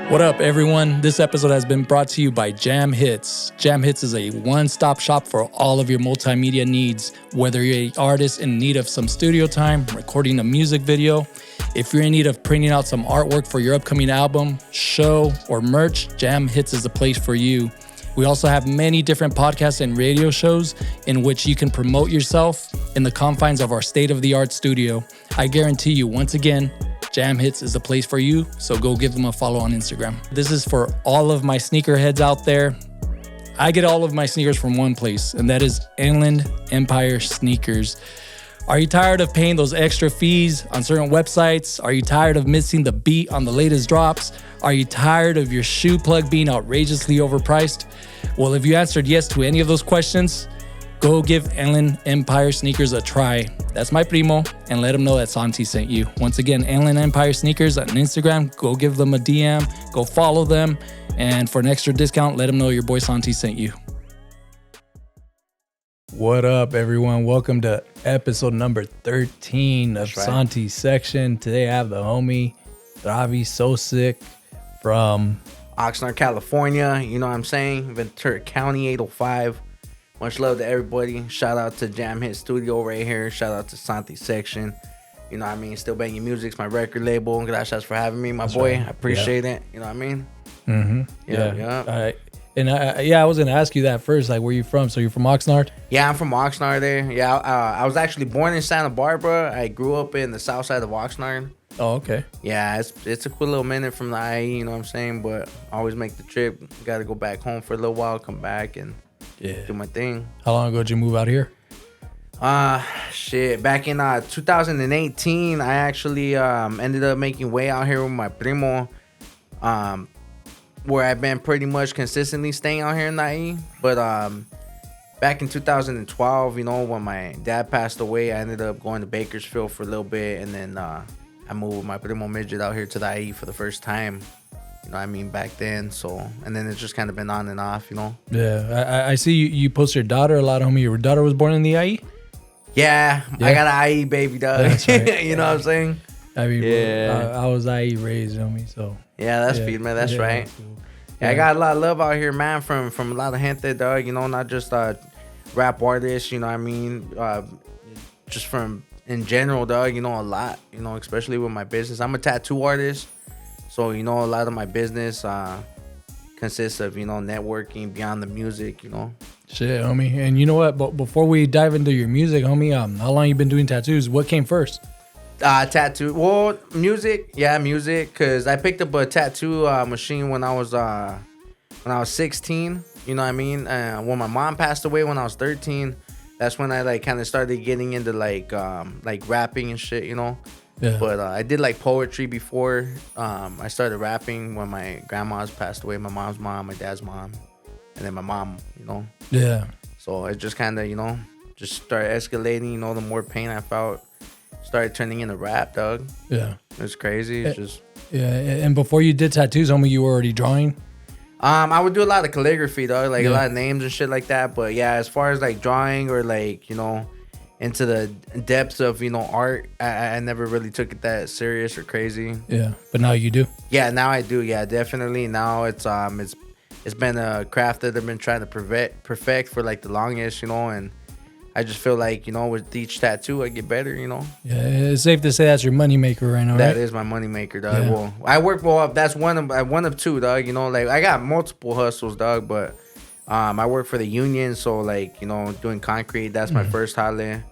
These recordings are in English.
What up, everyone? This episode has been brought to you by Jamhits. Jamhits is a one-stop shop for all of your multimedia needs, whether you're an artist in need of some studio time, recording a music video, if you're in need of printing out some artwork for your upcoming album, show, or merch, Jamhits is the place for you. We also have many different podcasts and radio shows in which you can promote yourself in the confines of our state-of-the-art studio. I guarantee you, once again, Jamhits is the place for you, so go give them a follow on Instagram. This is for all of my sneakerheads out there. I get all of my sneakers from one place, and that is Inland Empire Sneakers. Are you tired of paying those extra fees on certain websites? Are you tired of missing the beat on the latest drops? Are you tired of your shoe plug being outrageously overpriced? Well, if you answered yes to any of those questions, go give Inland Empire Sneakers a try. That's my primo, and let him know that Santi sent you. Once again, Inland Empire Sneakers on Instagram. Go give them a DM, go follow them, and for an extra discount, let them know your boy Santi sent you. What up, everyone? Welcome to episode number 13 of Santi's section. Today I have the homie Travie So Sick from Oxnard, California. You know what I'm saying? Ventura County 805. Much love to everybody. Shout out to Jam Hit Studio right here. Shout out to Santi Section. You know what I mean? Still Banging Music's my record label. Gracias for having me, my boy. Right. I appreciate it. You know what I mean? Mm-hmm. Yeah. All right. And I was going to ask you that first. Like, where you from? So you're from Oxnard? Yeah, I'm from Oxnard there. Yeah, I was actually born in Santa Barbara. I grew up in the south side of Oxnard. Oh, okay. Yeah, it's a quick little minute from the IE, you know what I'm saying? But I always make the trip. Got to go back home for a little while, come back, and do my thing. How long ago did you move out here? Back in 2018, I actually ended up making way out here with my primo, where I've been pretty much consistently staying out here in the IE. But back in 2012, you know, when my dad passed away, I ended up going to Bakersfield for a little bit, and then I moved with my primo midget out here to the IE for the first time. You know what I mean, back then. So, and then it's just kind of been on and off, you know. Yeah, I see you post your daughter a lot, homie. Your daughter was born in the IE? Yeah. I got an IE baby, dog. That's right. You know what I'm saying? I mean, I was IE raised, homie, so. Yeah, that's feed, man. That's right. Yeah, I got a lot of love out here, man, from a lot of gente, dog. You know, not just rap artists, you know what I mean? Just from, in general, dog, you know, a lot. You know, especially with my business. I'm a tattoo artist. So, you know, a lot of my business consists of, you know, networking beyond the music, you know. Shit, homie. And you know what? But before we dive into your music, homie, how long you been doing tattoos? What came first? Tattoo. Well, music. Yeah, music. Because I picked up a tattoo machine when I was 16. You know what I mean? When my mom passed away when I was 13, that's when I, like, kind of started getting into, like rapping and shit, you know. Yeah. But I did like poetry before I started rapping when my grandma's passed away, my mom's mom, my dad's mom, and then my mom, you know. Yeah. So it just kind of, you know, just started escalating, you know, the more pain I felt, started turning into rap, dog. Yeah. It was crazy. It's just. Yeah. And before you did tattoos, homie, you were already drawing? I would do a lot of calligraphy, dog, like a lot of names and shit like that. But yeah, as far as like drawing or like, you know, into the depths of, you know, art, I never really took it that serious or crazy. Yeah, but now you do. Yeah, now I do. Yeah, definitely. Now it's been a craft that I've been trying to perfect for like the longest, you know, and I just feel like, you know, with each tattoo I get better, you know. Yeah, it's safe to say that's your moneymaker right now, right? That is my moneymaker, dog. Yeah. Well, I work that's one of two, dog. You know, like I got multiple hustles, dog, but I work for the union, so like, you know, doing concrete, that's my first holiday.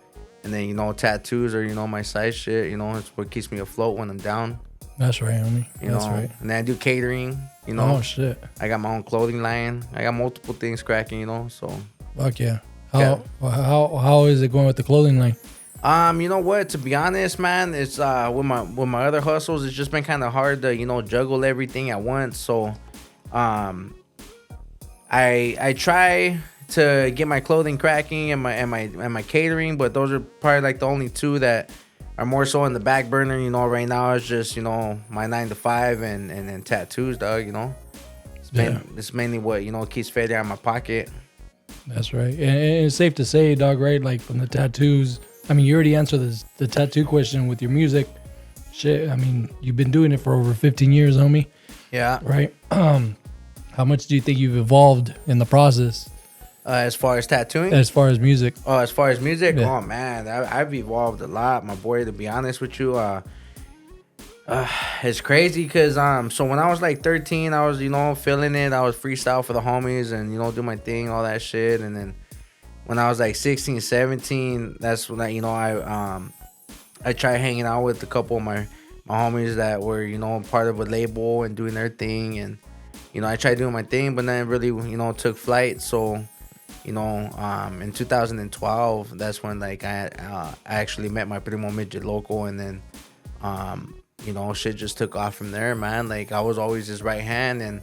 And then, you know, tattoos are, you know, my side shit, you know, it's what keeps me afloat when I'm down. That's right, homie. That's right. And then I do catering, you know. Oh, shit. I got my own clothing line. I got multiple things cracking, you know, so. Fuck yeah. How is it going with the clothing line? You know what? To be honest, man, it's with my other hustles, it's just been kind of hard to, you know, juggle everything at once. So, I try to get my clothing cracking and my catering, but those are probably like the only two that are more so in the back burner. You know, right now it's just, you know, my 9 to 5 and tattoos, dog. You know, it's mainly what, you know, keeps fading out of my pocket. That's right, and it's safe to say, dog. Right, like from the tattoos. I mean, you already answered the tattoo question with your music. Shit, I mean, you've been doing it for over 15 years, homie. Yeah. Right. How much do you think you've evolved in the process? As far as tattooing? As far as music? Oh, as far as music? Yeah. Oh, man. I've evolved a lot, my boy, to be honest with you. It's crazy because so when I was like 13, I was, feeling it. I was freestyle for the homies and, do my thing, all that shit. And then when I was like 16, 17, that's when I tried hanging out with a couple of my homies that were, part of a label and doing their thing. And, I tried doing my thing, but then it really, took flight. So, in 2012, that's when like I actually met my primo midget local, and then, shit just took off from there, man. Like I was always his right hand, and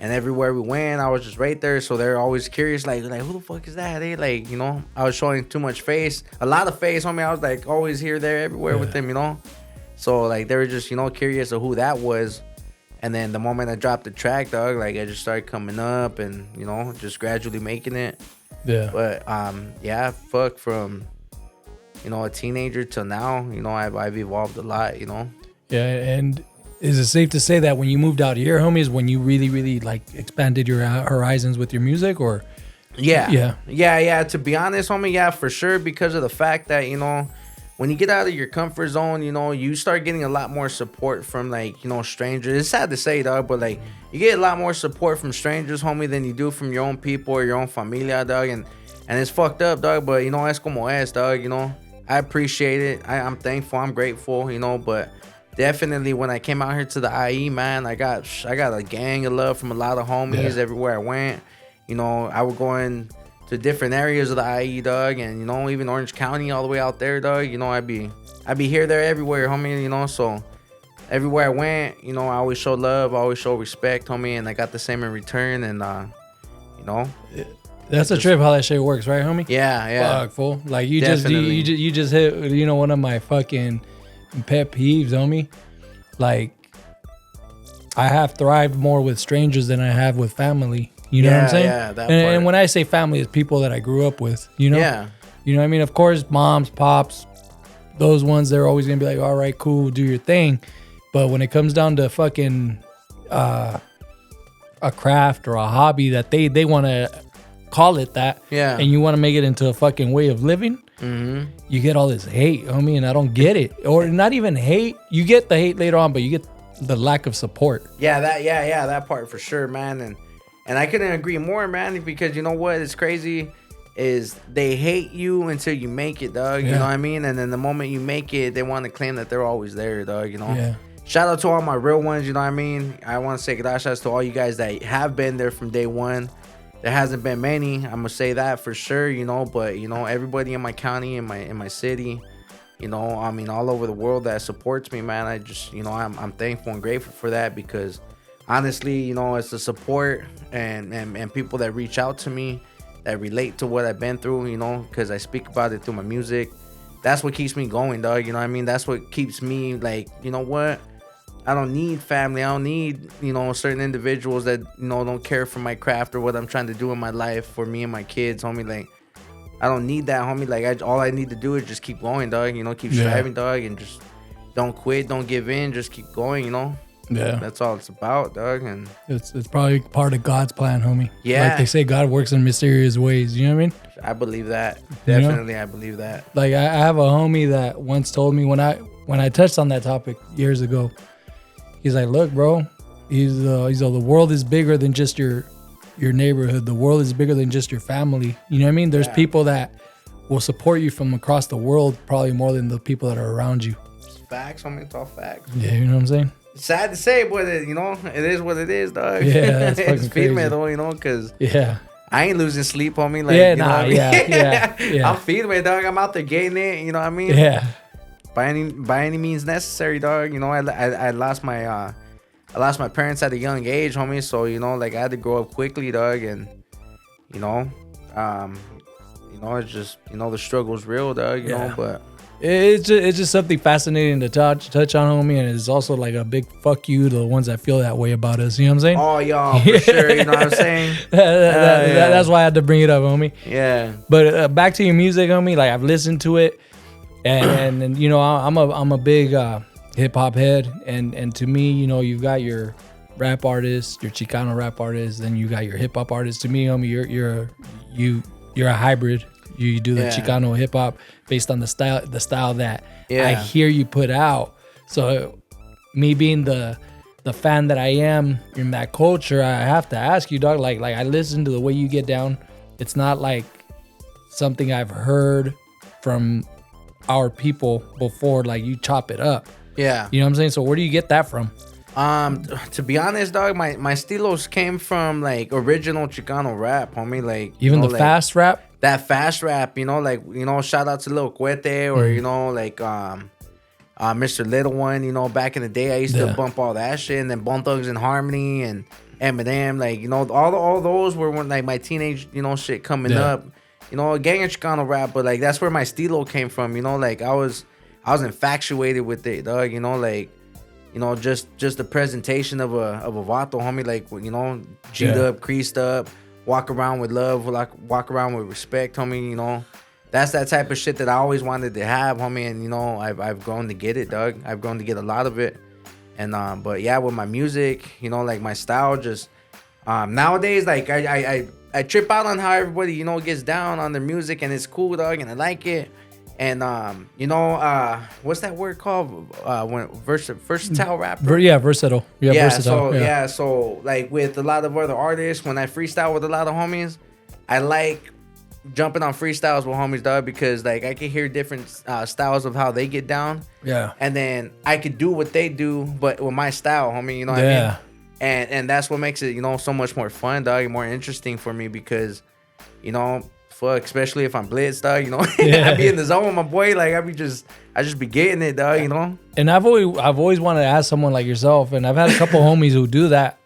everywhere we went, I was just right there. So they're always curious, like who the fuck is that? Like, I was showing too much face, a lot of face on me. I was like always here, there, everywhere with them, So like they were just, curious of who that was. And then the moment I dropped the track, dog, like I just started coming up and, just gradually making it. Yeah. But fuck, from, a teenager till now, I've evolved a lot, Yeah, and is it safe to say that when you moved out here, homie, is when you really, really like expanded your horizons with your music, or? Yeah. To be honest, homie, yeah, for sure, because of the fact that, when you get out of your comfort zone, you start getting a lot more support from, like, strangers. It's sad to say, dog, but, like, you get a lot more support from strangers, homie, than you do from your own people or your own familia, dog. And it's fucked up, dog, but, es como es, dog, I appreciate it. I'm thankful. I'm grateful, but definitely when I came out here to the IE, man, I got a gang of love from a lot of homies everywhere I went. I would go in to different areas of the IE, dog, and even Orange County all the way out there, dog. I'd be here, there, everywhere, homie. So everywhere I went, I always show love, I always show respect, homie, and I got the same in return. And that's a trip how that shit works, right, homie? Yeah. Fuck, fool. Like you Definitely. you just hit one of my fucking pet peeves, homie. Like I have thrived more with strangers than I have with family. You know what I'm saying? Yeah, that part. And when I say family, it's people that I grew up with, Yeah. You know what I mean? Of course, moms, pops, those ones, they're always going to be like, all right, cool, do your thing. But when it comes down to fucking a craft or a hobby that they want to call it that, and you want to make it into a fucking way of living, you get all this hate, homie, and I don't get it. Or not even hate. You get the hate later on, but you get the lack of support. That part for sure, man. And I couldn't agree more, man, because you know what? It's crazy is they hate you until you make it, dog. You know what I mean? And then the moment you make it, they want to claim that they're always there, dog, Yeah. Shout out to all my real ones, you know what I mean? I want to say gracias to all you guys that have been there from day one. There hasn't been many, I'm going to say that for sure, but, everybody in my county, in my city, all over the world that supports me, man. I just, I'm thankful and grateful for that because honestly, it's the support and people that reach out to me that relate to what I've been through, because I speak about it through my music. That's what keeps me going, dog. You know what I mean? That's what keeps me like, you know what? I don't need family. I don't need, certain individuals that, don't care for my craft or what I'm trying to do in my life for me and my kids, homie. Like, I don't need that, homie. Like, all I need to do is just keep going, dog. Keep striving, dog, and just don't quit, don't give in, just keep going, Yeah, that's all it's about, dog. And it's probably part of God's plan, homie. Yeah, like they say, God works in mysterious ways. You know what I mean? I believe that. Definitely, I believe that. Like I have a homie that once told me when I touched on that topic years ago. He's like, look, bro. He's the world is bigger than just your neighborhood. The world is bigger than just your family. You know what I mean? There's people that will support you from across the world, probably more than the people that are around you. It's facts, homie. It's all facts. Yeah, you know what I'm saying? It's sad to say, but it is what it is, dog. Yeah, that's fucking it's crazy. feed though, because yeah, I ain't losing sleep, homie. Like, yeah. I'm feeding me, dog. I'm out there getting it. You know what I mean? Yeah. By any means necessary, dog. I lost my parents at a young age, homie. So like I had to grow up quickly, dog, and it's just the struggle's real, dog. You know, but. It's just something fascinating to touch on, homie, and it's also like a big fuck you to the ones that feel that way about us. You know what I'm saying? Oh, y'all, for sure. You know what I'm saying? That's why I had to bring it up, homie. Yeah. But back to your music, homie. Like I've listened to it, and I'm a big hip hop head, and to me, you've got your rap artist, your Chicano rap artist, then you got your hip hop artist. To me, homie, you're a hybrid. You do the Chicano hip hop based on the style that I hear you put out. So me being the fan that I am in that culture, I have to ask you, dog, like I listen to the way you get down. It's not like something I've heard from our people before, like you chop it up. Yeah. You know what I'm saying? So where do you get that from? To be honest, dog, my estilos came from like original Chicano rap, homie. Like even the like, fast rap? That fast rap, like, shout out to Lil Cuete or, like Mr. Little One, back in the day I used to bump all that shit, and then Bone Thugs and Harmony and Eminem, like, all those were when like my teenage, shit coming up. Gang of Chicano rap, but like that's where my stilo came from. Like I was infatuated with it, dog. Like, just the presentation of a vato, homie. Like, G'd up, creased up, walk around with love, like walk around with respect, homie. That's that type of shit that I always wanted to have, homie. And I've grown to get it, dog. I've grown to get a lot of it. And but yeah, with my music, like my style, just nowadays, like I trip out on how everybody, gets down on their music, and it's cool, dog, and I like it. And what's that word called? When versatile rapper? Yeah, versatile. Yeah, versatile. So like with a lot of other artists, when I freestyle with a lot of homies, I like jumping on freestyles with homies, dog, because like I can hear different styles of how they get down. Yeah. And then I could do what they do, but with my style, homie. You know what I mean? And that's what makes it, so much more fun, dog, and more interesting for me because, fuck, especially if I'm blitzed, dog, I be in the zone with my boy, like I just be getting it, dog, And I've always wanted to ask someone like yourself, and I've had a couple homies who do that,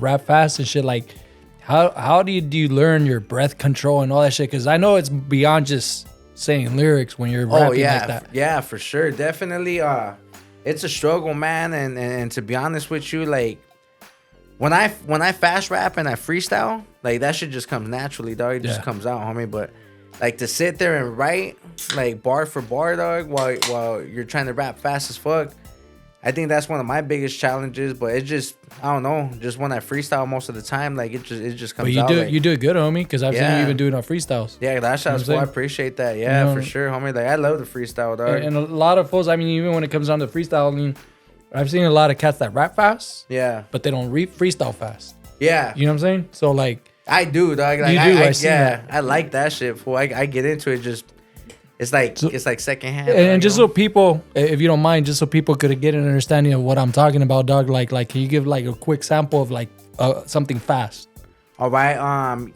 rap fast and shit. Like, how do you learn your breath control and all that shit? Because I know it's beyond just saying lyrics when you're rapping like that. Yeah, for sure, definitely. It's a struggle, man, and to be honest with you, like. When I fast rap and I freestyle, like that shit just comes naturally, dog. It just comes out, homie. But like to sit there and write like bar for bar, dog, while you're trying to rap fast as fuck, I think that's one of my biggest challenges. But it just, I don't know, just when I freestyle most of the time, like it just comes out. But you do it good, homie, because I've seen you even doing our freestyles. Yeah, that's cool. I appreciate that. Yeah, for sure, homie. Like I love the freestyle, dog. And a lot of folks, I mean, even when it comes down to freestyle, I mean, I've seen a lot of cats that rap fast, but they don't freestyle fast. Yeah, you know what I'm saying? So like, I do, dog. Like, I like that shit. Fool. I get into it. Just it's like secondhand. And just so people, if you don't mind, just so people could get an understanding of what I'm talking about, dog. Like, can you give like a quick sample of like something fast? All right.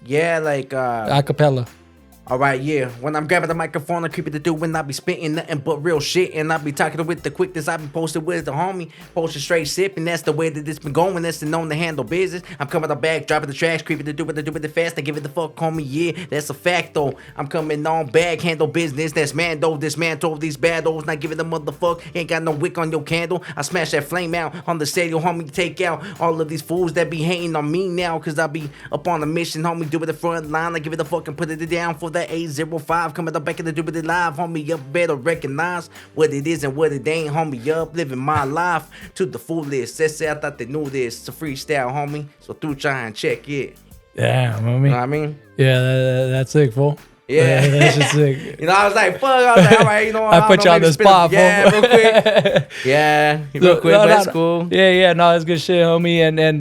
Yeah, like acapella. All right, yeah. When I'm grabbing the microphone, I creep it to do when I be spitting nothing but real shit. And I be talking with the quickness I be posted with the homie. Posted straight sipping. That's the way that it's been going. That's the known to handle business. I'm coming up back, dropping the tracks, creeping to do what I do with the fast. I give it the fuck, homie. Yeah, that's a fact though. I'm coming on back, handle business. That's man though. Dismantle these baddos. Not giving the motherfuck. Ain't got no wick on your candle. I smash that flame out on the stadium, homie. Take out all of these fools that be hating on me now. Cause I be up on a mission, homie. Do it the front line. I give it the fuck and put it down for that 805. Coming up back in the do it live, homie. You better recognize what it is and what it ain't, homie. Up living my life to the fullest. Say I thought they knew this. It's a freestyle, homie. So through try and check it. Yeah, homie. You know what I mean? Yeah, that's sick, fool. Yeah, that's just sick. I was like, fuck. I was like, all right, I put you on the spot, yeah, real quick. Yeah, real quick. That's cool. Yeah, no, that's good shit, homie. And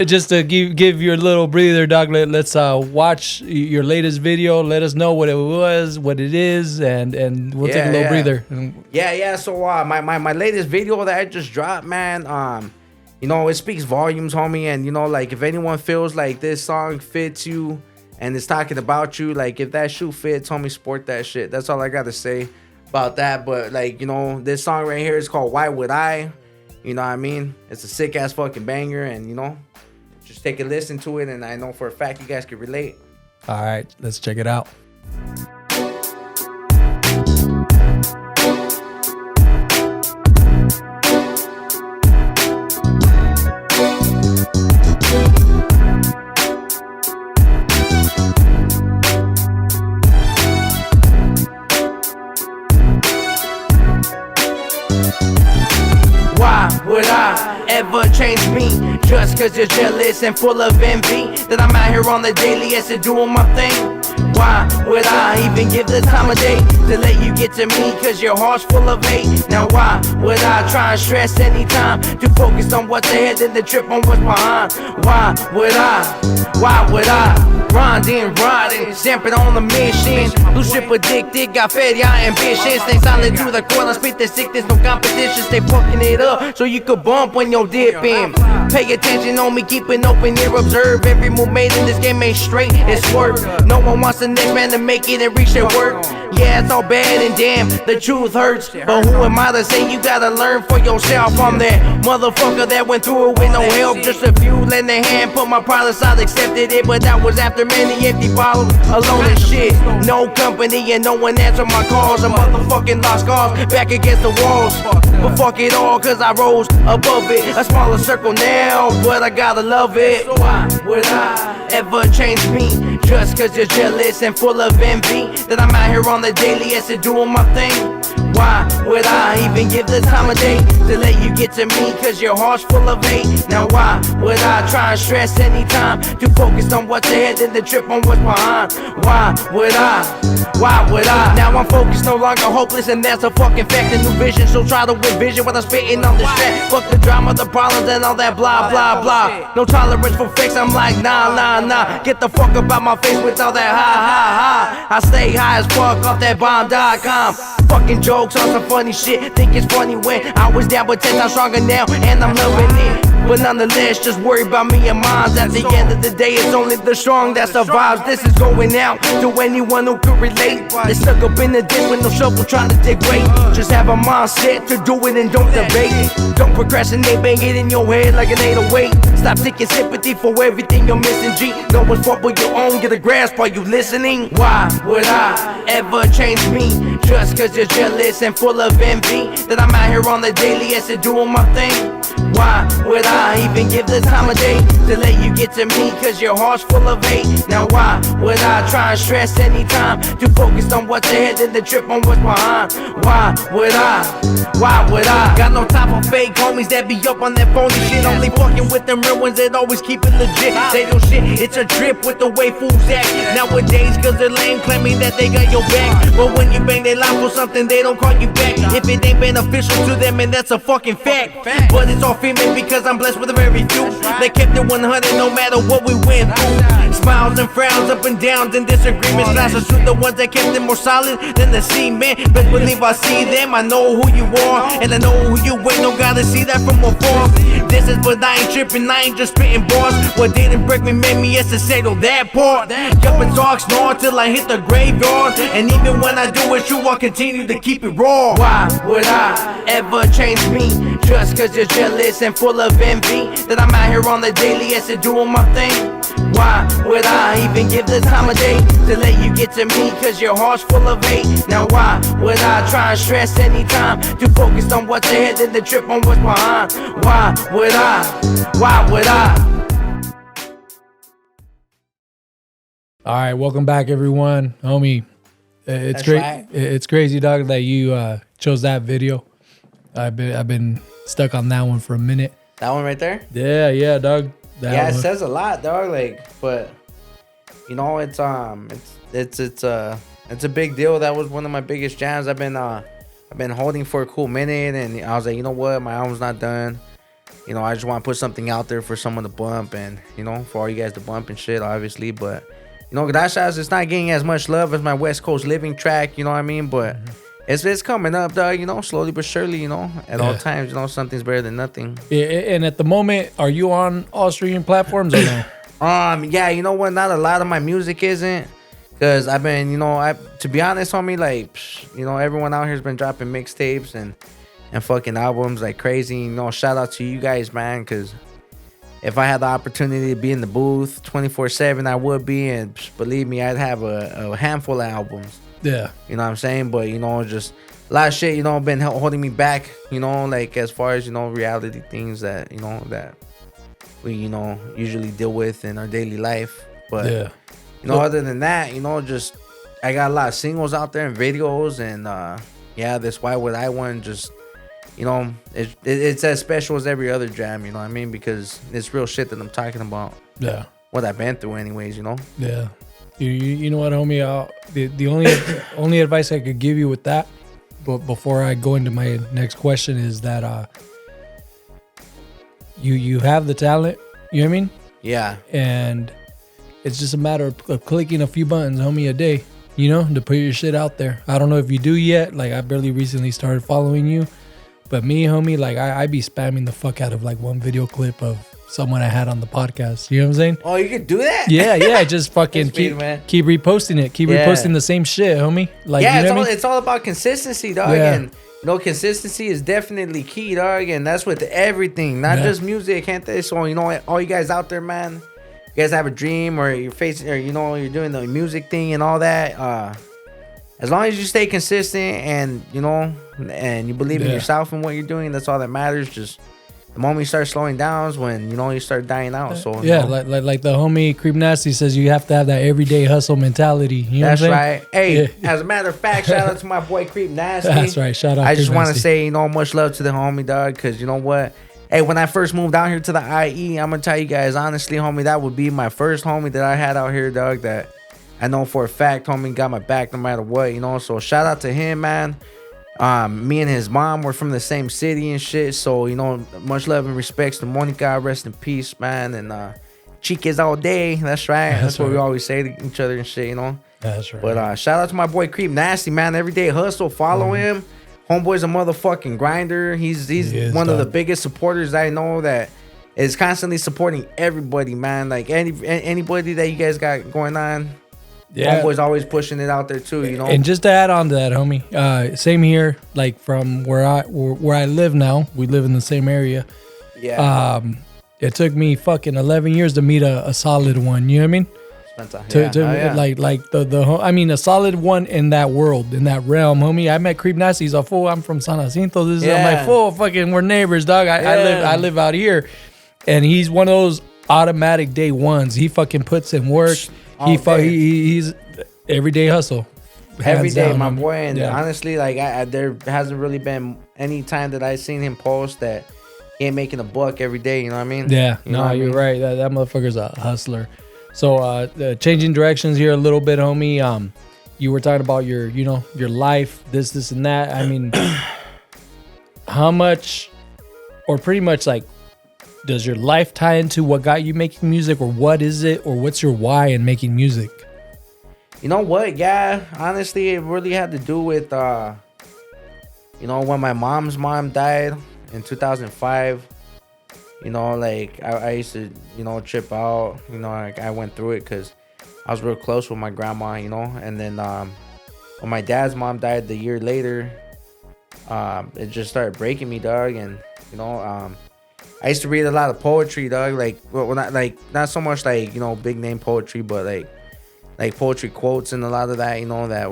just to give your little breather, dog. Let's watch your latest video. Let us know what it was, what it is, and we'll take a little breather. Yeah. So my latest video that I just dropped, man. It speaks volumes, homie. And like if anyone feels like this song fits you. And it's talking about you, like if that shoe fits, homie, sport that shit. That's all I gotta say about that. But like, this song right here is called Why Would I? You know what I mean? It's a sick ass fucking banger, and just take a listen to it, and I know for a fact you guys can relate. All right, let's check it out. Why would I ever change me just cause you're jealous and full of envy that I'm out here on the daily as to doing my thing? Why would I even give the time of day to let you get to me cause your heart's full of hate? Now why would I try and stress anytime to focus on what's ahead and the trip on what's behind? Why would I riding, stamping on the mission, blue ship addicted, got fed, yeah, ambitions. Stay silent through the corner, spit the sickness, no competition. Stay fucking it up so you could bump when you're dipping. Pay attention on me, keep an open ear, observe every move made in this game ain't straight, it's work. No one wants the next man to make it and reach their work. Yeah, it's all bad and damn, the truth hurts. But who am I to say you gotta learn for yourself? I'm that motherfucker that went through it with no help. Just a few lend a hand, put my pride aside, accepted it. But that was after many empty bottles, alone and shit. No company and no one answered my calls. A motherfucking lost cause, back against the walls. But fuck it all, cause I rose above it. A smaller circle now, but I gotta love it. Why would I ever change me just cause you're jealous and full of envy that I'm out here on the daily as to doing my thing? Why would I even give the time of day to let you get to me cause your heart's full of hate? Now why would I try and stress anytime to focus on what's ahead and the trip on what's behind? Why would I? Now I'm focused, no longer hopeless, and that's a fucking fact. A new vision, so try to envision what I'm spitting on this track. Fuck the drama, the problems, and all that blah blah blah. No tolerance for fakes, I'm like nah. Get the fuck up out my face with all that ha. I stay high as fuck off that bomb.com. Fucking jokes on some funny shit. Think it's funny when I was down, but 10 times stronger now, and I'm loving it. But nonetheless, just worry about me and mine. At the end of the day, it's only the strong that survives. This is going out to anyone who could relate. They stuck up in the ditch with no shovel trying to dig weight. Just have a mindset to do it and don't debate. Don't procrastinate, bang it in your head like an 808. Stop taking sympathy for everything you're missing, G. No one's fault but your own, get a grasp, are you listening? Why would I ever change me just cause you're jealous and full of envy that I'm out here on the daily as to doing my thing? Why would I even give the time of day to let you get to me cause your heart's full of hate? Now why would I try and stress anytime to focus on what's ahead and the trip on what's behind? Why would I? Got no time for fake homies that be up on that phony shit. Only fucking with them real ones that always keep it legit. Say no shit, it's a trip with the way fools act nowadays cause they're lame, claiming that they got your back. But when you bang they line for something, they don't call you back. If it ain't beneficial to them, and that's a fucking fact. But it's all female because I'm blessed with a very few. They kept it 100 no matter what we went through. Smiles and frowns, up and downs and disagreements. Classes to the ones that kept it more solid than the cement. Best believe I see them, I know who you are, and I know who you ain't, no gotta see that from afar. This is but I ain't tripping, I ain't just spitting bars. What didn't break me made me yes to say to that part. Jump and talk, snore till I hit the graveyard. And even when I do it true, I'll continue to keep it raw. Why would I ever change me just cause you're jealous and full of envy that I'm out here on the daily as to doing my thing? Why would I even give the time of day to let you get to me cause your heart's full of hate? Now why would I try and stress anytime to focus on what's ahead and the trip on what's behind? Why would I? All right, welcome back, everyone. Homie, it's great. Right. It's crazy, dog, that you chose that video. I've been stuck on that one for a minute. That one right there? Yeah, dog. It says a lot, dog. Like, but you know, it's a big deal. That was one of my biggest jams. I've been holding for a cool minute, and I was like, you know what, my album's not done. You know, I just want to put something out there for someone to bump, and you know, for all you guys to bump and shit, obviously. But you know, Gracias, it's not getting as much love as my West Coast Living track. You know what I mean? But it's coming up, dog. You know, slowly but surely. You know, at all times, you know, something's better than nothing. Yeah, and at the moment, are you on all streaming platforms or no? Yeah, you know what? Not a lot of my music isn't, cause I've been, you know, to be honest, homie, like, you know, everyone out here's been dropping mixtapes and fucking albums like crazy. You know, shout out to you guys, man, cause if I had the opportunity to be in the booth 24/7, I would be, and believe me, I'd have a handful of albums. Yeah, you know what I'm saying? But you know, just a lot of shit, you know, been holding me back. You know, like as far as, you know, reality things that, you know, that we, you know, usually deal with in our daily life. But you know, other than that, you know, just I got a lot of singles out there and videos, and this Why Would I one just you know, it's as special as every other jam, you know what I mean? Because it's real shit that I'm talking about. Yeah. What I've been through anyways, you know? Yeah. You know what, homie? The only advice I could give you with that, but before I go into my next question, is that you have the talent, you know what I mean? Yeah. And it's just a matter of clicking a few buttons, homie, a day, you know, to put your shit out there. I don't know if you do yet. Like, I barely recently started following you. But me, homie, like, I be spamming the fuck out of, like, one video clip of someone I had on the podcast. You know what I'm saying? Oh, you could do that? Yeah. Just fucking keep reposting it. Keep reposting the same shit, homie. Like, yeah, you know it's all about consistency, dog. Yeah. And, you know, consistency is definitely key, dog. And that's with everything, not just music, gente. So, you know, all you guys out there, man, you guys have a dream or you're facing, or, you know, you're doing the music thing and all that. As long as you stay consistent and, you know, and you believe in yourself and what you're doing, that's all that matters. Just the moment you start slowing down is when, you know, you start dying out. So yeah, you know, like the homie Creep Nasty says, you have to have that everyday hustle mentality. You know that's what I'm saying? right. Hey, as a matter of fact, shout out to my boy Creep Nasty. That's right. Shout out. I just want to Nasty. say, you know, much love to the homie, dog, because you know what? Hey, when I first moved down here to the IE, I'm gonna tell you guys honestly, homie, that would be my first homie that I had out here, dog, that I know for a fact, homie, got my back no matter what, you know. So shout out to him, man. Me and his mom were from the same city and shit. So, you know, much love and respects to Monica. Rest in peace, man. And chiques all day. That's right. That's what we always say to each other and shit, you know. That's right. But shout out to my boy Creep Nasty, man. Everyday hustle. Follow him. Homeboy's a motherfucking grinder. He's one of the biggest supporters I know that is constantly supporting everybody, man. Like anybody that you guys got going on. Yeah, homeboy's always pushing it out there too, you know. And just to add on to that, homie, same here. Like from where I live now, we live in the same area. Yeah. It took me fucking 11 years to meet a solid one. You know what I mean? Like a solid one in that world, in that realm, homie. I met Creep Nasty. He's a fool. I'm from San Jacinto. This is I'm like, fool. Fucking, we're neighbors, dog. I live out here, and he's one of those automatic day ones. He fucking puts in work. He's everyday hustle. Every day, my boy. And honestly, like there hasn't really been any time that I've seen him post that he ain't making a buck every day. You know what I mean? Yeah. You're right. That motherfucker's a hustler. So changing directions here a little bit, homie. You were talking about your life, this and that. I mean, how much, or pretty much like, does your life tie into what got you making music, or what is it, or what's your why in making music? You know what? Yeah, honestly, it really had to do with, when my mom's mom died in 2005. You know, like I used to, trip out. You know, like I went through it because I was real close with my grandma. You know, and then when my dad's mom died the year later, it just started breaking me, dog. And I used to read a lot of poetry, dog. Like, well, not so much like big name poetry, but like poetry quotes and a lot of that, that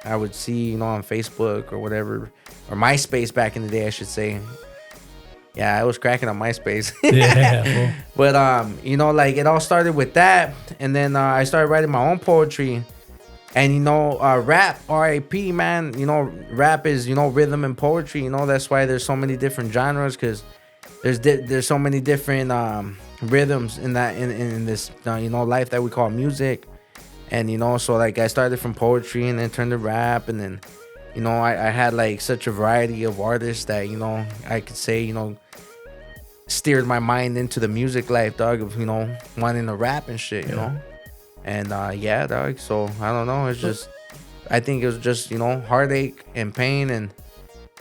I would see, on Facebook or whatever, or MySpace back in the day, I should say. Yeah, I was cracking on MySpace. Yeah. But like it all started with that, and then I started writing my own poetry, and rap, R.I.P. man. Rap is rhythm and poetry. That's why there's so many different genres, because there's so many different rhythms in this life that we call music. And so like I started from poetry and then turned to rap, and then I had like such a variety of artists that I could say steered my mind into the music life, dog, of wanting to rap and shit, and yeah, dog. So I don't know, it's just, I think it was just heartache and pain and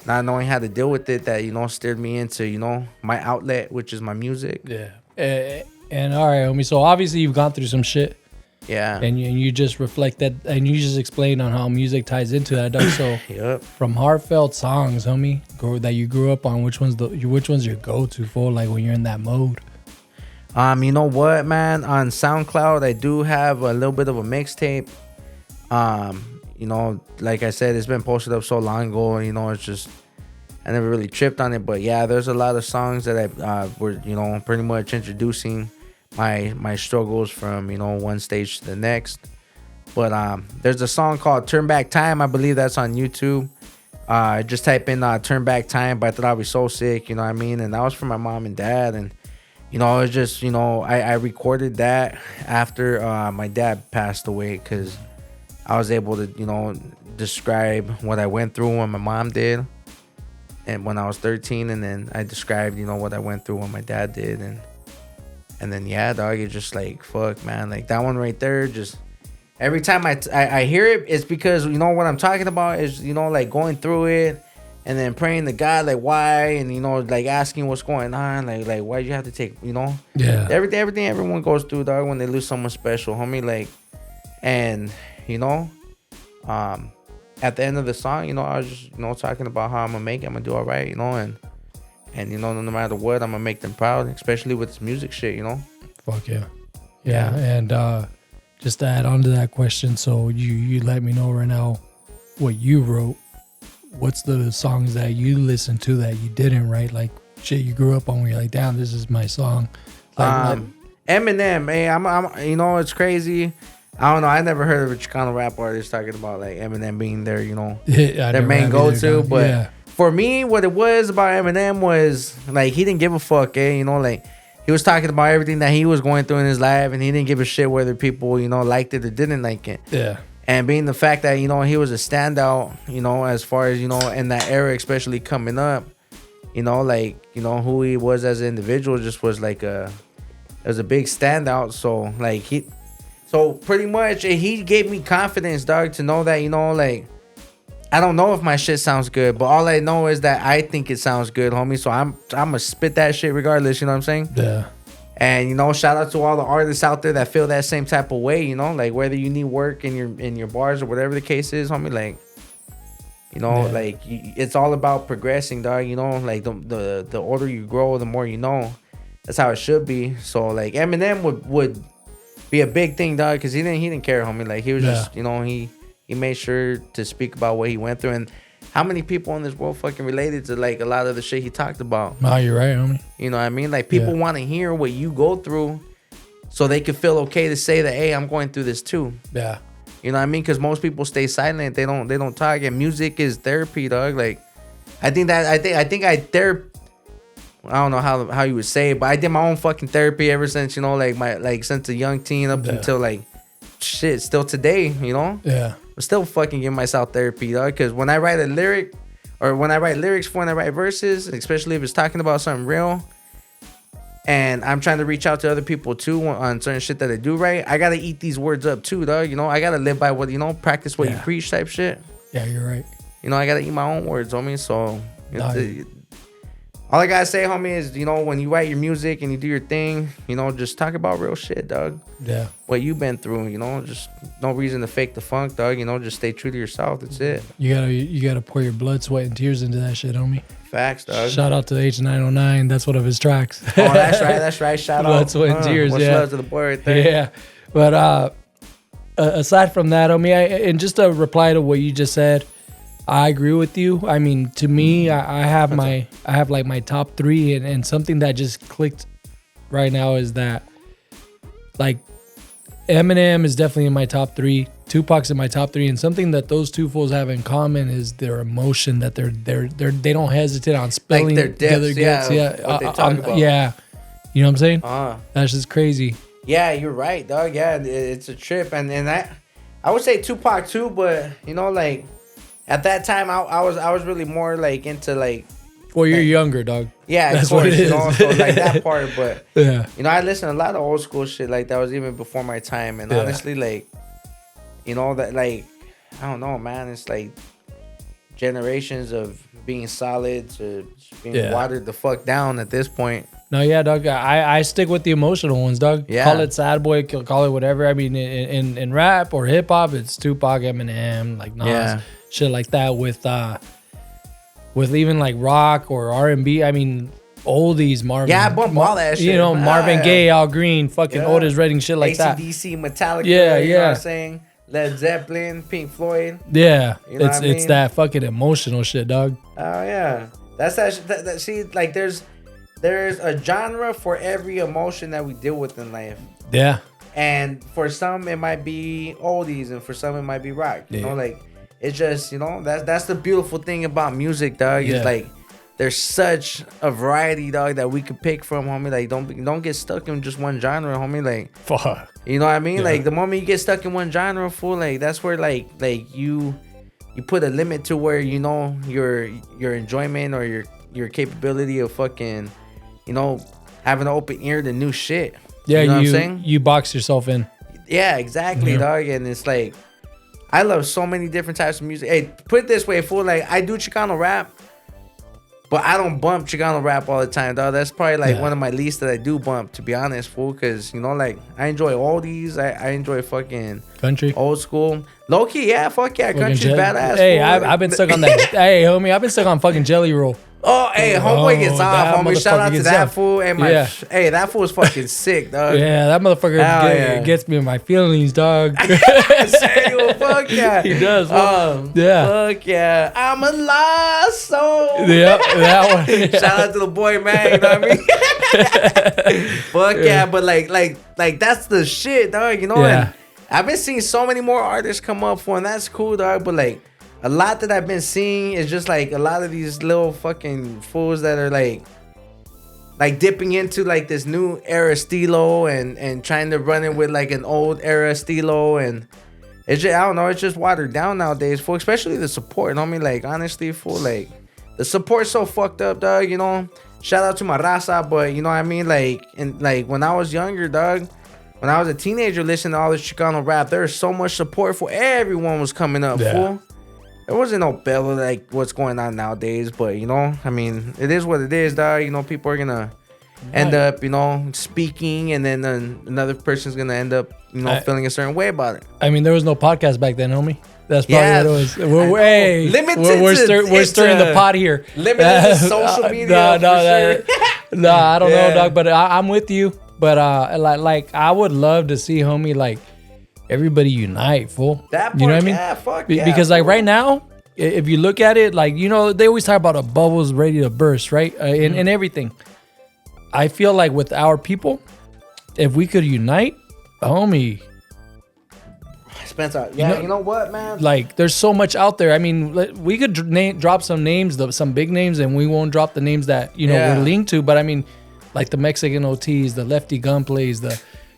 not knowing how to deal with it that steered me into my outlet, which is my music. Yeah. And all right, homie, so obviously you've gone through some shit. Yeah. And you just reflect that, and you just explain on how music ties into that, dog. So yep. From heartfelt songs, homie, that you grew up on, which one's your go-to for, like when you're in that mode? You know what, man? On SoundCloud, I do have a little bit of a mixtape. Like I said, it's been posted up so long ago, it's just, I never really tripped on it. But yeah, there's a lot of songs that I were, pretty much introducing my struggles from one stage to the next. But there's a song called Turn Back Time. I believe that's on YouTube. Just type in Turn Back Time by Travie So Sick, you know what I mean? And that was for my mom and dad. And, you know, it was just, you know, I recorded that after my dad passed away, because I was able to, you know, describe what I went through when my mom did, and when I was 13, and then I described, you know, what I went through when my dad did. And then, yeah, dog, it's just like, fuck, man. Like, that one right there, just every time I hear it, it's because, you know, what I'm talking about is, you know, like, going through it and then praying to God, like, why? And, you know, like, asking what's going on. Like why'd you have to take, you know? Yeah. Everything everyone goes through, dog, when they lose someone special, homie. Like, and, you know, at the end of the song, you know, I was just, you know, talking about how I'm going to make it. I'm going to do all right, you know, and, you know, no matter what, I'm going to make them proud, especially with this music shit, you know? Fuck yeah. Yeah. And just to add on to that question, so you let me know right now what you wrote. What's the songs that you listened to that you didn't write? Like, shit you grew up on where you're like, damn, this is my song. Like, Eminem, hey, I'm, you know, it's crazy. I don't know. I never heard of a Chicano rap artist talking about like Eminem being their, you know, their main go-to. But for me, what it was about Eminem was like, he didn't give a fuck, you know, like, he was talking about everything that he was going through in his life, and he didn't give a shit whether people, you know, liked it or didn't like it. Yeah. And being the fact that, you know, he was a standout, you know, as far as, you know, in that era, especially coming up, you know, like, you know, who he was as an individual just was like it was a big standout. So, like, so pretty much he gave me confidence, dog, to know that, you know, like, I don't know if my shit sounds good, but all I know is that I think it sounds good, homie. So I'm gonna spit that shit regardless, you know what I'm saying? Yeah. And, you know, shout out to all the artists out there that feel that same type of way, you know, like, whether you need work in your bars or whatever the case is, homie, like, you know, like, it's all about progressing, dog, you know, like, the older you grow, the more you know. That's how it should be. So, like, Eminem would be a big thing, dog, because he didn't care, homie. Like, he was just, you know, he made sure to speak about what he went through. And how many people in this world fucking related to, like, a lot of the shit he talked about? No, you're right, homie. You know what I mean? Like, people want to hear what you go through so they could feel okay to say that, hey, I'm going through this too. Yeah. You know what I mean? Because most people stay silent. They don't talk. And music is therapy, dog. Like, I think I don't know how you would say it, but I did my own fucking therapy ever since, you know, like since a young teen up until, like, shit, still today, you know? Yeah. I'm still fucking giving myself therapy, dog, because when I write a lyric, or when I write lyrics when I write verses, especially if it's talking about something real, and I'm trying to reach out to other people too on certain shit that I do write, I gotta eat these words up too, dog. You know, I gotta live by what, you know, practice what you preach type shit. Yeah, you're right. You know, I gotta eat my own words, homie. So all I gotta say, homie, is, you know, when you write your music and you do your thing, you know, just talk about real shit, dog. Yeah. What you've been through, you know, just no reason to fake the funk, dog. You know, just stay true to yourself. That's it. You gotta pour your blood, sweat, and tears into that shit, homie. Facts, dog. Shout out to H909. That's one of his tracks. Oh, that's right. Shout out. Blood, sweat, and tears. Much love to the boy right there. Yeah. But aside from that, homie, and just a reply to what you just said, I agree with you. I mean, to me, I have like my top three, and something that just clicked right now is that, like, Eminem is definitely in my top three. Tupac's in my top three, and something that those two fools have in common is their emotion. That they don't hesitate on spilling like their depths, yeah. What they talk about. Yeah, you know what I'm saying? That's just crazy. Yeah, you're right, dog. Yeah, it's a trip, and I would say Tupac too, but, you know, like, at that time, I was really more like into, like. Well, you're younger, dog. Yeah, that's of course, what it is. You know, so like that part, but yeah, you know, I listened to a lot of old school shit, like, that was even before my time, and honestly, like, you know, that, like, I don't know, man, it's like generations of being solid to being watered the fuck down at this point. No, yeah, dog. I stick with the emotional ones, dog. Yeah. Call it sad boy, call it whatever. I mean, in rap or hip hop, it's Tupac, Eminem, like Nas, shit like that. With even like rock or R&B, I mean, oldies, Marvin. Yeah, I bump all that shit. You know, Marvin Gaye, Al Green, fucking Otis Redding, shit like that. AC/DC, Metallica. Yeah, you know what I'm saying? Led Zeppelin, Pink Floyd. Yeah, you know it's that fucking emotional shit, dog. Oh yeah, that's that. See, like, there's a genre for every emotion that we deal with in life. Yeah. And for some it might be oldies, and for some it might be rock. You know, like, it's just, you know, that's the beautiful thing about music, dog. Yeah. It's like there's such a variety, dog, that we could pick from, homie. Like, don't get stuck in just one genre, homie. Like, fuck, you know what I mean? Yeah. Like, the moment you get stuck in one genre, fool, like that's where like you put a limit to where, you know, your enjoyment or your capability of fucking, you know, having an open ear to new shit. Yeah, you know what I'm saying? You box yourself in. Yeah, exactly, dog. And it's like, I love so many different types of music. Hey, put it this way, fool. Like, I do Chicano rap, but I don't bump Chicano rap all the time, dog. That's probably like one of my least that I do bump, to be honest, fool. Because, you know, like, I enjoy oldies. I enjoy fucking Country. old school. Low key, yeah, fuck yeah. Country's badass. Hey, fool. I've been stuck on that. Hey, homie, I've been stuck on fucking Jelly Roll. Oh, hey, homeboy gets off, homie. Shout out to that fool. And hey, that fool is fucking sick, dog. Yeah, that motherfucker gets me in my feelings, dog. Say, fuck yeah. He does. Yeah. Fuck yeah. I'm a lost soul. Yeah, that one. Yeah. Shout out to the boy, man. You know what I mean? Fuck yeah. But like that's the shit, dog. You know? Yeah. And I've been seeing so many more artists come up for, and that's cool, dog. But like, a lot that I've been seeing is just like a lot of these little fucking fools that are like dipping into like this new era stilo and trying to run it with like an old era stilo, and it's just, I don't know, it's just watered down nowadays, fool. Especially the support. I mean, like, honestly, fool, like the support's so fucked up, dog. You know, shout out to my raza, but you know what I mean, like, and like when I was younger, dog. When I was a teenager listening to all this Chicano rap, there was so much support for everyone was coming up, fool. There wasn't no bellow like what's going on nowadays, but you know, I mean, it is what it is, dog. You know, people are gonna end up, you know, speaking, and then another person's gonna end up, you know, feeling a certain way about it. I mean, there was no podcast back then, homie. That's probably what it was. We're stirring the pot here. Limited to social media. No, I don't know, dog. But I'm with you. But like I would love to see, homie, like everybody unite, fool. That part, you know what I mean? Yeah, fuck yeah. Because like right now, if you look at it, like, you know, they always talk about a bubble's ready to burst, right? And everything. I feel like with our people, if we could unite, homie. Spencer, yeah, you know what, man? Like, there's so much out there. I mean, we could drop some names, some big names, and we won't drop the names that, you know, we're linked to. But I mean, like the Mexican OTs, the Lefty Gunplays,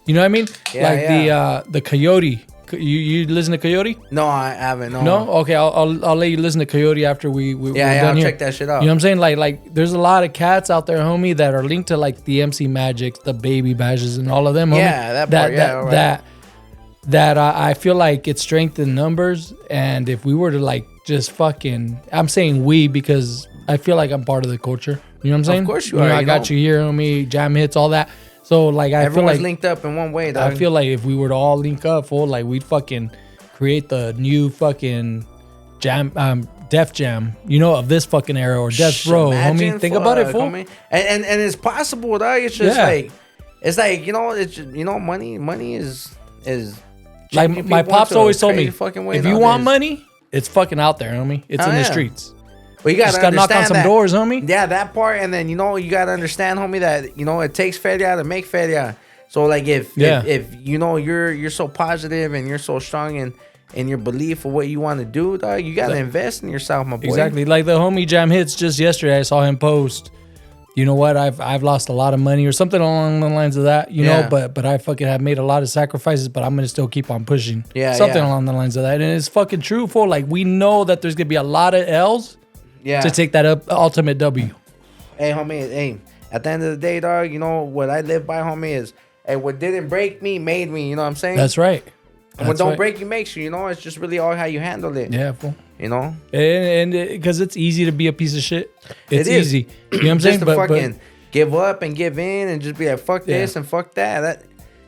you know what I mean? The Coyote. You listen to Coyote? No, I haven't. No? Okay, I'll let you listen to Coyote after we're done I'll here. check that shit out. You know what I'm saying? Like there's a lot of cats out there, homie, that are linked to like the MC Magics, the Baby Bashes, and all of them, homie. Yeah, that I feel like it's strength in numbers, and if we were to like just fucking, I'm saying we because I feel like I'm part of the culture. You know what I'm saying? Of course you are. I got you here, homie. Jam hits, all that. So like I feel like linked up in one way, dog. I feel like if we were to all link up, fool, like we'd fucking create the new fucking jam, Def Jam, you know, of this fucking era, or Death Row, homie. Think about it, fool. Homie. And it's possible, dog. It's just like you know, it's just, you know, money is like my pops always told me, if you want money, it's fucking out there, homie. It's in the streets. Well, you gotta knock on some doors, homie. Yeah, that part, and then, you know, you gotta understand, homie, that, you know, it takes feria to make feria. So like if you know you're so positive and you're so strong in your belief of what you want to do, dog, you gotta invest in yourself, my boy. Exactly. Like the homie Jam Hits just yesterday, I saw him post, you know what, I've lost a lot of money or something along the lines of that, you know, but I fucking have made a lot of sacrifices, but I'm gonna still keep on pushing. Something along the lines of that. And it's fucking true, for like we know that there's gonna be a lot of L's to take that ultimate W. Hey, homie, hey, at the end of the day, dog, you know what I live by, homie, is, hey, what didn't break me made me, you know what I'm saying? That's right. And what don't break you makes you, you know? It's just really all how you handle it. Yeah, fool. You know? And because it's easy to be a piece of shit. It's easy. You know what I'm saying? Just to fucking give up and give in and just be like, fuck this and fuck that.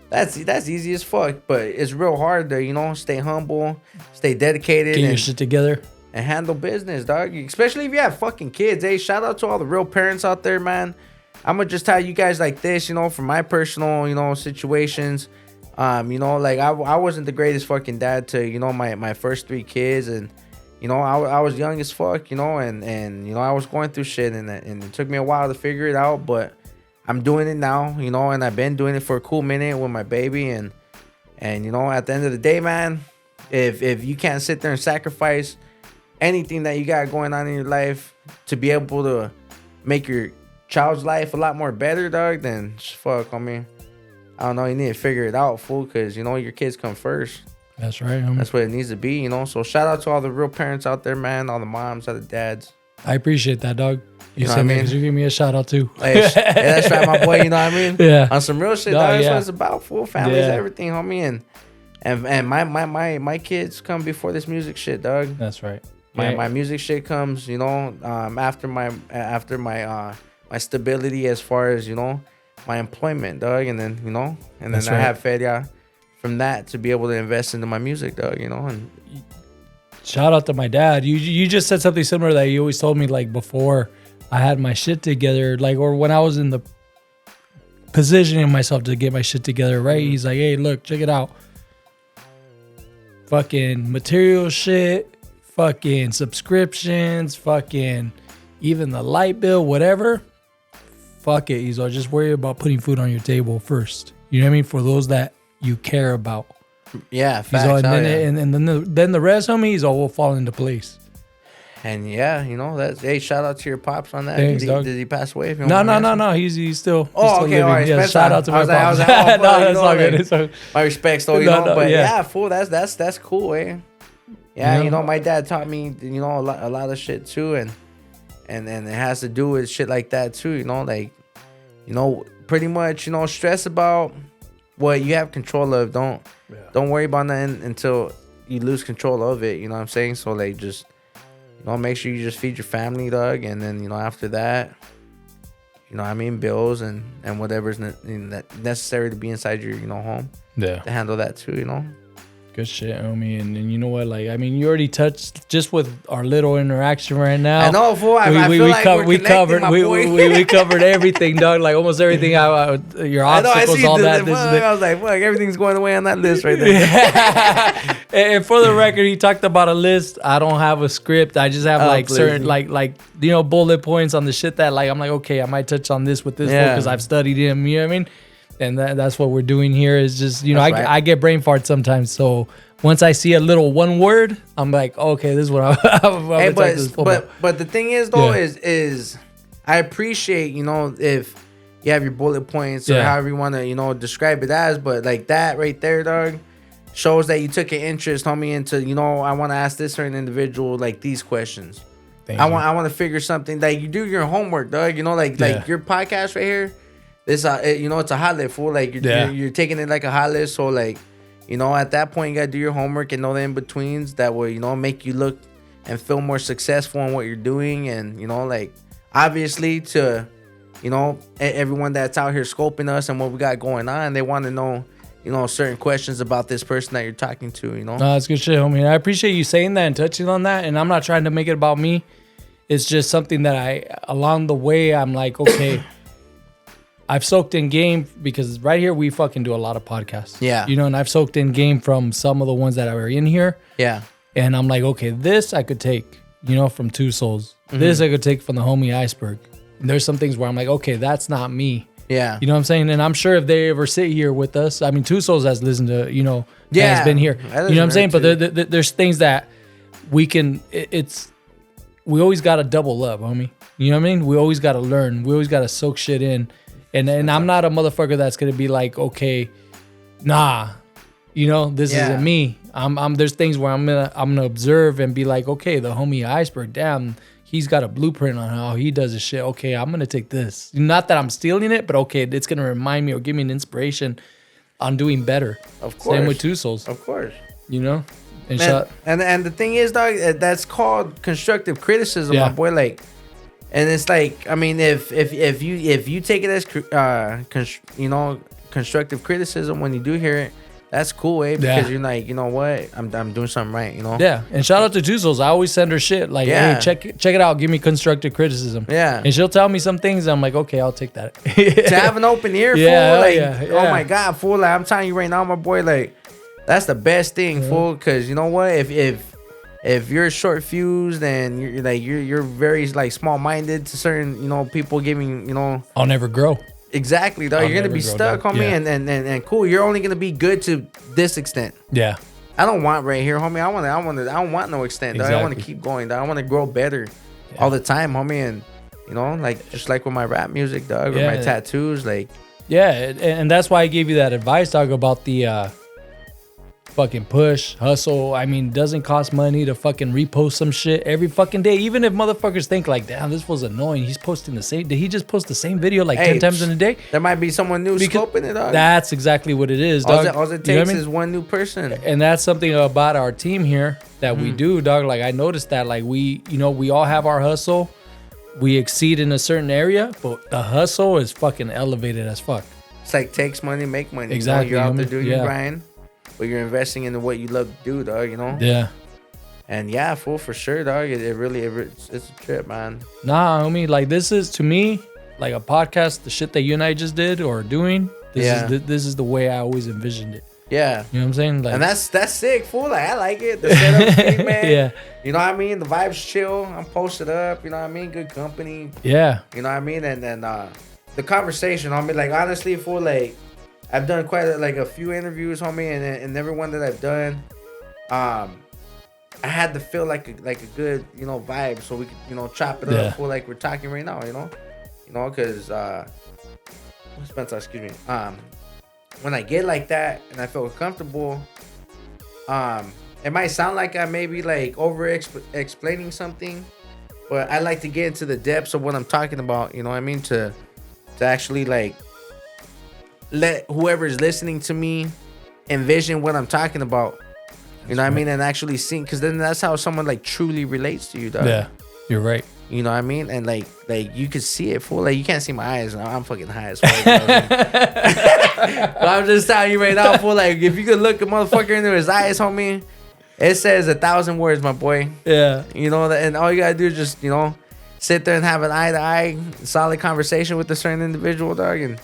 That's easy as fuck. But it's real hard to, you know, stay humble, stay dedicated. Get your shit together. And handle business, dog. Especially if you have fucking kids. Hey, shout out to all the real parents out there, man. I'm going to just tell you guys like this, you know, from my personal, you know, situations. You know, like I wasn't the greatest fucking dad to, you know, my first 3 kids, and you know, I was young as fuck, you know, and you know, I was going through shit, and it took me a while to figure it out, but I'm doing it now, you know, and I've been doing it for a cool minute with my baby, and you know, at the end of the day, man, if you can't sit there and sacrifice anything that you got going on in your life to be able to make your child's life a lot more better, dog, then fuck, I mean, I don't know, you need to figure it out, fool, because, you know, your kids come first. That's right, homie. That's what it needs to be, you know. So shout out to all the real parents out there, man, all the moms, all the dads. I appreciate that, dog. You know what I mean? You give me a shout out too. Hey, that's right, my boy, you know what I mean? Yeah. On some real shit, dog, that's what it's about, fool. Family's everything, homie. And my kids come before this music shit, dog. That's right. My music shit comes, you know, after my stability as far as, you know, my employment, dog, and then, you know, and then I have feria from that to be able to invest into my music, dog, you know. And shout out to my dad. You just said something similar that you always told me, like, before I had my shit together, like, or when I was in the positioning myself to get my shit together, right? He's like, hey, look, check it out. Fucking material shit, fucking subscriptions, fucking even the light bill, whatever. Fuck it. He's all, just worry about putting food on your table first. You know what I mean? For those that you care about. Yeah, facts. He's all, and then the rest, homie, he's all will fall into place. And yeah, you know, that's, hey, shout out to your pops on that. Thanks, did he pass away? If you No. He's still. Oh, he's still okay, all right. Yeah, shout out to my pops. No, that's all good. It's all... My respects, though, you know. But yeah, fool, that's cool, eh? Yeah, you know, my dad taught me, you know, a lot of shit too, and it has to do with shit like that too, you know, like, you know, pretty much, you know, stress about what you have control of. Don't worry about nothing until you lose control of it. You know what I'm saying? So like, just, you know, make sure you just feed your family, dog, and then, you know, after that, you know what I mean, bills and whatever's necessary to be inside your, you know, home. Yeah. To handle that too, you know. Good shit, homie. And you know what? Like, I mean, you already touched just with our little interaction right now. I know, fool. I feel like we covered everything, dog. Like almost everything. Your obstacles, all that. I was like, fuck, everything's going away on that list right there. And for the record, he talked about a list. I don't have a script. I just have certain like you know, bullet points on the shit that, like, I'm like, okay, I might touch on this with this because I've studied him. You know what I mean? And that's what we're doing here is just, you know, I get brain farts sometimes. So once I see a little one word, I'm like, okay, this is what I'm hey, but the thing is, though, is I appreciate, you know, if you have your bullet points or however you want to, you know, describe it as. But like that right there, dog, shows that you took an interest, homie, into, you know, I want to ask this certain individual like these questions. I want to figure something. Like, you do your homework, dog. You know, like your podcast right here. This, you know, it's a hot list, fool. Like, you're taking it like a hot list. So, like, you know, at that point, you got to do your homework and know the in-betweens that will, you know, make you look and feel more successful in what you're doing. And, you know, like, obviously to, you know, everyone that's out here scoping us and what we got going on, they want to know, you know, certain questions about this person that you're talking to, you know? No, that's good shit, homie. I appreciate you saying that and touching on that. And I'm not trying to make it about me. It's just something that along the way, I'm like, okay... I've soaked in game because right here we fucking do a lot of podcasts. Yeah. You know, and I've soaked in game from some of the ones that are in here. Yeah. And I'm like, okay, this I could take, you know, from Two Souls. Mm-hmm. This I could take from the homie Iceberg. And there's some things where I'm like, okay, that's not me. Yeah. You know what I'm saying? And I'm sure if they ever sit here with us, I mean, Two Souls has listened to, you know, has been here. You know what I'm saying? Too. But there's things that we can, we always got to double up, homie. You know what I mean? We always got to learn. We always got to soak shit in. And I'm not a motherfucker that's gonna be like, okay, nah, you know, this isn't me. There's things where I'm gonna observe and be like, okay, the homie Iceberg, damn, he's got a blueprint on how he does his shit. Okay, I'm gonna take this. Not that I'm stealing it, but okay, it's gonna remind me or give me an inspiration on doing better. Of course. Same with Two Souls. Of course. You know? And the thing is, dog, that's called constructive criticism, my boy. Like, and it's like, I mean, if you take it as you know, constructive criticism when you do hear it, that's cool, because you're like, you know what, I'm doing something right, you know. Yeah, and shout out to Two Souls. I always send her shit like, hey, check it out, give me constructive criticism. Yeah, and she'll tell me some things. I'm like, okay, I'll take that. To have an open ear, fool, like, oh my god, fool, like, I'm telling you right now, my boy, like, that's the best thing, fool, because you know what, if you're short fused and you're very like small minded to certain, you know, people giving, you know, I'll never grow. Exactly, though. You're gonna be stuck, homie, and cool. You're only gonna be good to this extent. Yeah. I don't want right here, homie. I don't want no extent, dog. I want to keep going, dog. I want to grow better all the time, homie. And you know, like just like with my rap music, dog, or my tattoos, like. Yeah, and that's why I gave you that advice, dog, about the fucking push, hustle. I mean, it doesn't cost money to fucking repost some shit every fucking day. Even if motherfuckers think like, damn, this was annoying. He's posting the same. Did he just post the same video like 10 times in a day? There might be someone new scoping it, dog. That's exactly what it is, dog. All it takes is one new person. And that's something about our team here that we do, dog. Like I noticed that, like we all have our hustle. We exceed in a certain area, but the hustle is fucking elevated as fuck. It's like takes money, make money. Exactly. You know, you're out there doing your grind, but you're investing into what you love to do, dog, you know? Yeah. And yeah, fool, for sure, dog. It's a trip, man. Nah, homie, like this is, to me, like a podcast, the shit that you and I just did or are doing, this is the way I always envisioned it. Yeah. You know what I'm saying? Like, and that's sick, fool. Like, I like it. The setup's sweet, man. Yeah. You know what I mean? The vibe's chill. I'm posted up. You know what I mean? Good company. Yeah. You know what I mean? And then the conversation, homie, like, honestly, fool, like, I've done quite a few interviews, homie, and every one that I've done, I had to feel like a good, you know, vibe so we could, you know, chop it up, fool, like we're talking right now, you know? You know, because, Spencer, excuse me. When I get like that and I feel comfortable, it might sound like I may be like over explaining something, but I like to get into the depths of what I'm talking about. You know what I mean? To actually like let whoever's listening to me envision what I'm talking about. You know what I mean? And actually see, because then that's how someone like truly relates to you, dog. Yeah, you're right. You know what I mean? And like you could see it, fool. Like you can't see my eyes. I'm fucking high as fuck. You know what I mean? But I'm just telling you right now, fool. Like if you could look a motherfucker into his eyes, homie, it says 1,000 words, my boy. Yeah. You know that, and all you gotta do is just, you know, sit there and have an eye to eye, solid conversation with a certain individual, dog. And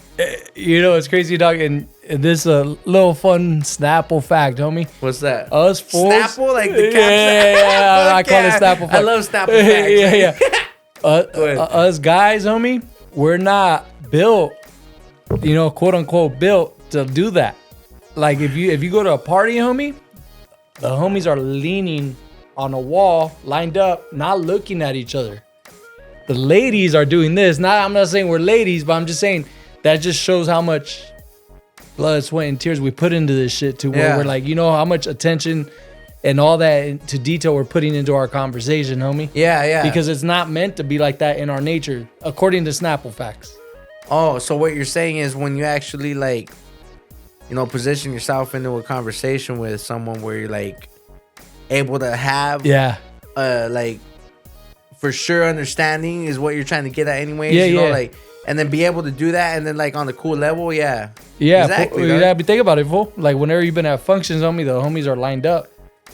you know, it's crazy, dog. And this is a little fun Snapple fact, homie. What's that? Us fools. Snapple, like the Yeah, I call it Snapple fact. I love Snapple facts. Us guys, homie, we're not built, you know, quote unquote built to do that. Like if you go to a party, homie, the homies are leaning on a wall, lined up, not looking at each other. The ladies are doing this. I'm not saying we're ladies, but I'm just saying that just shows how much blood, sweat, and tears we put into this shit to where we're like, you know, how much attention and all that to detail we're putting into our conversation, homie. Yeah. Because it's not meant to be like that in our nature, according to Snapple facts. Oh, so what you're saying is when you actually like, you know, position yourself into a conversation with someone where you're like able to have like for sure understanding is what you're trying to get at anyways. You know, like, and then be able to do that and then like on the cool level, exactly. But think about it, fool. Like whenever you've been at functions, homie, the homies are lined up.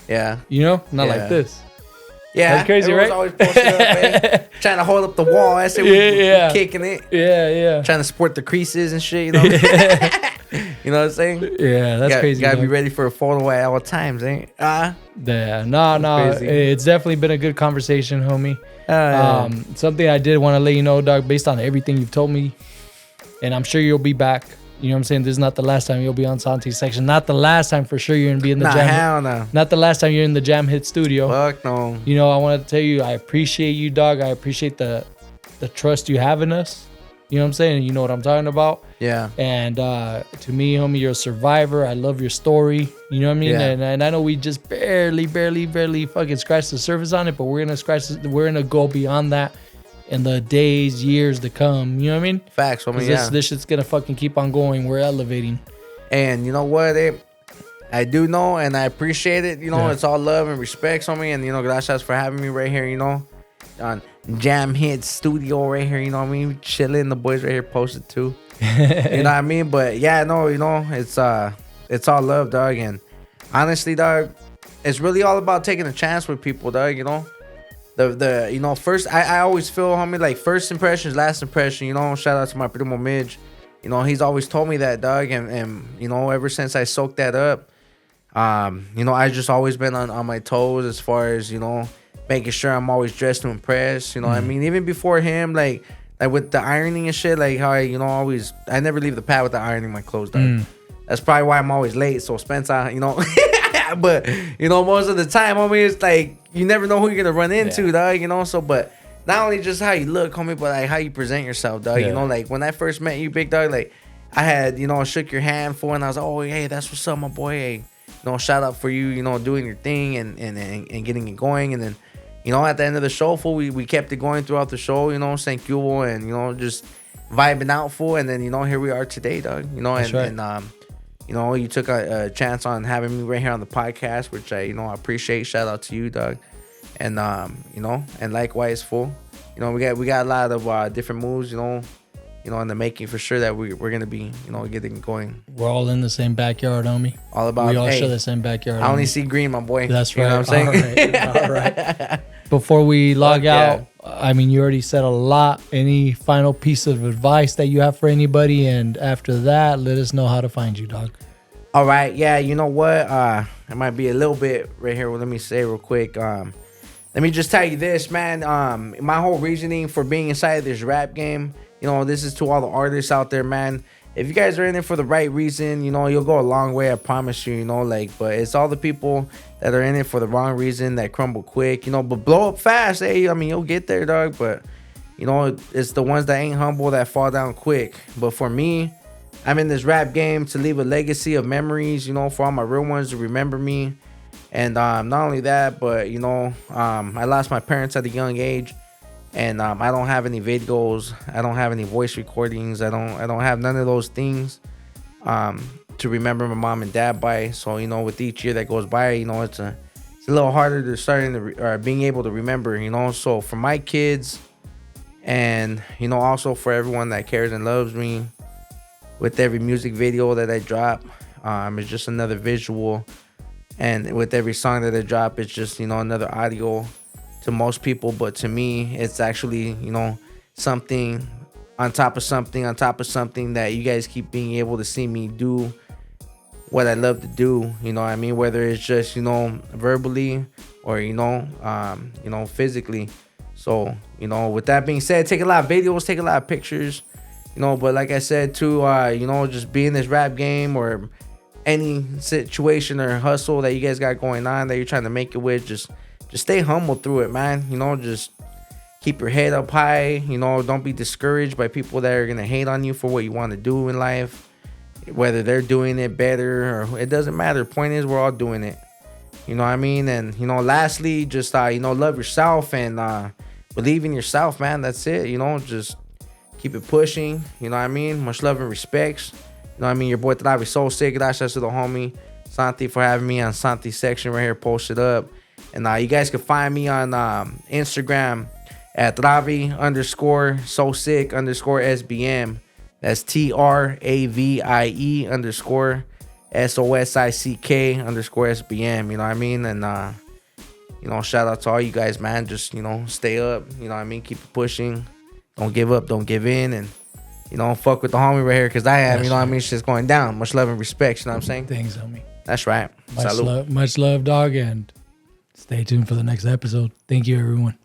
Yeah. You know? Not like this. Yeah. That's crazy, everyone's right? Always posted up, man. Trying to hold up the wall. I say we're kicking it. Yeah. Trying to support the creases and shit, you know? You know what I'm saying? Yeah, that's crazy. Gotta be ready for a photo at all times, ain't Yeah. No. It's definitely been a good conversation, homie. Something I did want to let you know, dog, based on everything you've told me, and I'm sure you'll be back. You know what I'm saying? This is not the last time you'll be on Santi's section. Not the last time for sure you're gonna be in the Jam. Hell no. Not the last time you're in the Jam Hit studio. Fuck no. You know, I want to tell you, I appreciate you, dog. I appreciate the trust you have in us. You know what I'm saying? You know what I'm talking about. Yeah. And to me, homie, you're a survivor. I love your story. You know what I mean? Yeah. And I know we just barely fucking scratched the surface on it, but we're gonna go beyond that in the days, years to come. You know what I mean? Facts, homie. This shit's gonna fucking keep on going. We're elevating. And you know what? I do know and I appreciate it. You know, it's all love and respect, homie. And you know, gracias for having me right here, you know, on Jam Hit Studio right here. You know what I mean? We chilling. The boys right here posted too. You know what I mean? But yeah, no, you know, it's all love, dog. And honestly, dog, it's really all about taking a chance with people, dog. You know, the you know, first I always feel, homie, like first impressions, last impression. You know, shout out to my primo Midge. You know, he's always told me that, dog, and you know, ever since I soaked that up, you know, I just always been on my toes as far as, you know, making sure I'm always dressed to impress. You know what I mean? Even before him, like with the ironing and shit, like how I never leave the pad without ironing my clothes, dog. That's probably why I'm always late. So Spencer, you know, But, you know, most of the time, homie, it's like, you never know who you're going to run into, dog, you know? So, but not only just how you look, homie, but like how you present yourself, dog. You know, like when I first met you, big dog, like I had, you know, shook your hand for, and I was like, oh, hey, that's what's up, my boy. Hey, you know, shout out for you, you know, doing your thing and getting it going. And then, you know, at the end of the show, fool, we kept it going throughout the show, you know, thank you, and, you know, just vibing out, fool. And then, you know, here we are today, dog, you know, and you know, you took a chance on having me right here on the podcast, which I, you know, I appreciate. Shout out to you, dog. And, you know, and likewise, fool. You know, we got a lot of different moves, you know, in the making for sure that we're going to be, you know, getting going. We're all in the same backyard, homie. All about, we all share the same backyard. I only see green, my boy. That's right. You know what I'm saying? All right. Before we log out, I mean, you already said a lot. Any final piece of advice that you have for anybody? And after that, let us know how to find you, dog. All right. Yeah, you know what? It might be a little bit right here. Well, let me say real quick. Let me just tell you this, man. My whole reasoning for being inside of this rap game, you know, this is to all the artists out there, man. If you guys are in it for the right reason, you know, you'll go a long way, I promise you, you know, like, but it's all the people that are in it for the wrong reason that crumble quick, you know, but blow up fast. Hey, I mean, you'll get there, dog, but, you know, it's the ones that ain't humble that fall down quick. But for me, I'm in this rap game to leave a legacy of memories, you know, for all my real ones to remember me. And not only that, but, you know, I lost my parents at a young age. And I don't have any videos. I don't have any voice recordings. I don't have none of those things to remember my mom and dad by. So, you know, with each year that goes by, you know, it's a little harder to being able to remember, you know. So for my kids and, you know, also for everyone that cares and loves me, with every music video that I drop, it's just another visual. And with every song that I drop, it's just, you know, another audio to most people, but to me, it's actually, you know, something on top of something that you guys keep being able to see me do what I love to do, you know what I mean? Whether it's just, you know, verbally or, you know, physically. So, you know, with that being said, take a lot of videos, take a lot of pictures, you know, but like I said, too, you know, just be in this rap game or any situation or hustle that you guys got going on that you're trying to make it with, just stay humble through it, man. You know, just keep your head up high. You know, don't be discouraged by people that are going to hate on you for what you want to do in life. Whether they're doing it better or it doesn't matter. Point is, we're all doing it. You know what I mean? And, you know, lastly, just, you know, love yourself and believe in yourself, man. That's it. You know, just keep it pushing. You know what I mean? Much love and respects. You know what I mean? Your boy Travie So Sick. Gracias to the homie Santi for having me on Santi's section right here. Posted up. And you guys can find me on Instagram at Travie_So_Sick_SBM. That's TRAVIE_SOSICK_SBM. You know what I mean? And, you know, shout out to all you guys, man. Just, you know, stay up. You know what I mean? Keep pushing. Don't give up. Don't give in. And, you know, fuck with the homie right here because I have, you know what I mean? Shit's going down. Much love and respect. You know what I'm saying? Thanks, homie. That's right. Much love, dog. And stay tuned for the next episode. Thank you, everyone.